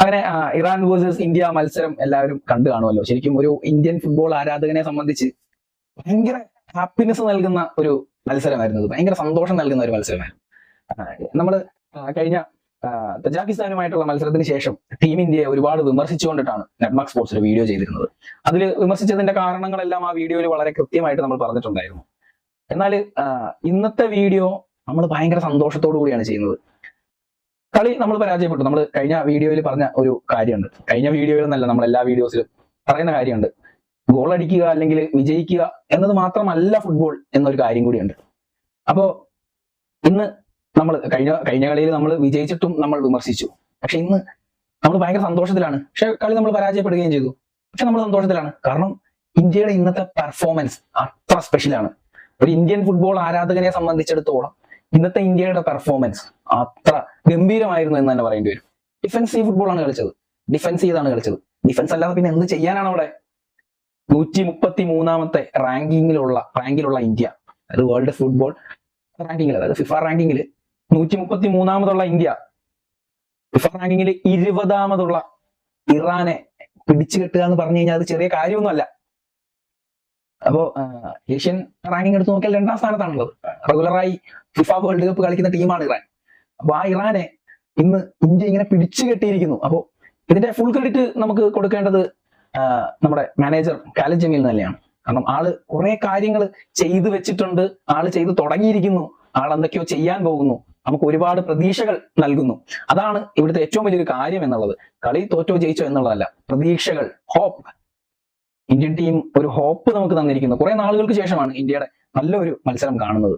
അങ്ങനെ Iran versus India മത്സരം എല്ലാവരും കണ്ടു കാണുമല്ലോ. ശരിക്കും ഒരു ഇന്ത്യൻ ഫുട്ബോൾ ആരാധകനെ സംബന്ധിച്ച് ഭയങ്കര ഹാപ്പിനെസ് നൽകുന്ന ഒരു മത്സരമായിരുന്നു. ഭയങ്കര സന്തോഷം നൽകുന്ന ഒരു മത്സരമായിരുന്നു. നമ്മൾ കഴിഞ്ഞ തജാക്കിസ്ഥാനുമായിട്ടുള്ള മത്സരത്തിന് ശേഷം ടീം ഇന്ത്യയെ ഒരുപാട് വിമർശിച്ചുകൊണ്ടിട്ടാണ് നെറ്റ്മാർക്ക് സ്പോർട്സ് ഒരു വീഡിയോ ചെയ്തിരുന്നത്. അതിൽ വിമർശിച്ചതിന്റെ കാരണങ്ങളെല്ലാം ആ വീഡിയോയിൽ വളരെ കൃത്യമായിട്ട് നമ്മൾ പറഞ്ഞിട്ടുണ്ടായിരുന്നു. എന്നാൽ ഇന്നത്തെ വീഡിയോ നമ്മൾ ഭയങ്കര സന്തോഷത്തോടു കൂടിയാണ് ചെയ്യുന്നത്. കളി നമ്മൾ പരാജയപ്പെട്ടു. നമ്മൾ കഴിഞ്ഞ വീഡിയോയിൽ പറഞ്ഞ ഒരു കാര്യമുണ്ട്. കഴിഞ്ഞ വീഡിയോയിൽ എന്നല്ല, നമ്മൾ എല്ലാ വീഡിയോസിലും പറയുന്ന കാര്യമുണ്ട്. ഗോൾ അടിക്കുക അല്ലെങ്കിൽ വിജയിക്കുക എന്നത് മാത്രമല്ല ഫുട്ബോൾ എന്നൊരു കാര്യം കൂടിയുണ്ട്. അപ്പോ ഇന്ന് നമ്മൾ കഴിഞ്ഞ കളിയിൽ നമ്മൾ വിജയിച്ചിട്ടും നമ്മൾ വിമർശിച്ചു. പക്ഷെ ഇന്ന് നമ്മൾ ഭയങ്കര സന്തോഷത്തിലാണ്. പക്ഷെ കളി നമ്മൾ പരാജയപ്പെടുകയും ചെയ്തു. പക്ഷെ നമ്മൾ സന്തോഷത്തിലാണ്. കാരണം ഇന്ത്യയുടെ ഇന്നത്തെ പെർഫോമൻസ് അത്ര സ്പെഷ്യലാണ്. ഒരു ഇന്ത്യൻ ഫുട്ബോൾ ആരാധകനെ സംബന്ധിച്ചിടത്തോളം ഇന്നത്തെ ഇന്ത്യയുടെ പെർഫോമൻസ് അത്ര ഗംഭീരമായിരുന്നു എന്ന് തന്നെ പറയേണ്ടി വരും. ഡിഫൻസീവ് ഫുട്ബോളാണ് കളിച്ചത്. ഡിഫൻസ് ചെയ്താണ് കളിച്ചത്. ഡിഫൻസ് അല്ലാതെ പിന്നെ എന്ത് ചെയ്യാനാണ് അവിടെ? 133ാമത്തെ റാങ്കിലുള്ള ഇന്ത്യ, അത് വേൾഡ് ഫുട്ബോൾ റാങ്കിങ്ങിൽ, അതായത് ഫിഫ റാങ്കിങ്ങിൽ 133ാമതുള്ള ഇന്ത്യ, ഫിഫ റാങ്കിങ്ങിൽ 20ാമതുള്ള ഇറാനെ പിടിച്ചു കെട്ടുക എന്ന് പറഞ്ഞു കഴിഞ്ഞാൽ അത് ചെറിയ കാര്യമൊന്നുമല്ല. അപ്പോ ഏഷ്യൻ റാങ്കിങ് എടുത്ത് നോക്കിയാൽ 2ാം സ്ഥാനത്താണുള്ളത്. റെഗുലറായി ഫിഫ വേൾഡ് കപ്പ് കളിക്കുന്ന ടീമാണ് ഇറാൻ. അപ്പൊ ആ ഇറാനെ ഇന്ന് ഇന്ത്യ ഇങ്ങനെ പിടിച്ചു കെട്ടിയിരിക്കുന്നു. അപ്പോ ഇതിന്റെ ഫുൾ ക്രെഡിറ്റ് നമുക്ക് കൊടുക്കേണ്ടത് നമ്മുടെ മാനേജർ ഖാലിദ് ജമീൽ തന്നെയാണ്. കാരണം ആള് കുറെ കാര്യങ്ങൾ ചെയ്തു വെച്ചിട്ടുണ്ട്. ആള് ചെയ്തു തുടങ്ങിയിരിക്കുന്നു. ആൾ എന്തൊക്കെയോ ചെയ്യാൻ പോകുന്നു. നമുക്ക് ഒരുപാട് പ്രതീക്ഷകൾ നൽകുന്നു. അതാണ് ഇവിടുത്തെ ഏറ്റവും വലിയൊരു കാര്യം എന്നുള്ളത്. കളി തോറ്റോ ജയിച്ചോ എന്നുള്ളതല്ല, പ്രതീക്ഷകൾ, ഹോപ്പ്. ഇന്ത്യൻ ടീം ഒരു ഹോപ്പ് നമുക്ക് തന്നിരിക്കുന്നു. കുറെ നാളുകൾക്ക് ശേഷമാണ് ഇന്ത്യയുടെ നല്ലൊരു മത്സരം കാണുന്നത്.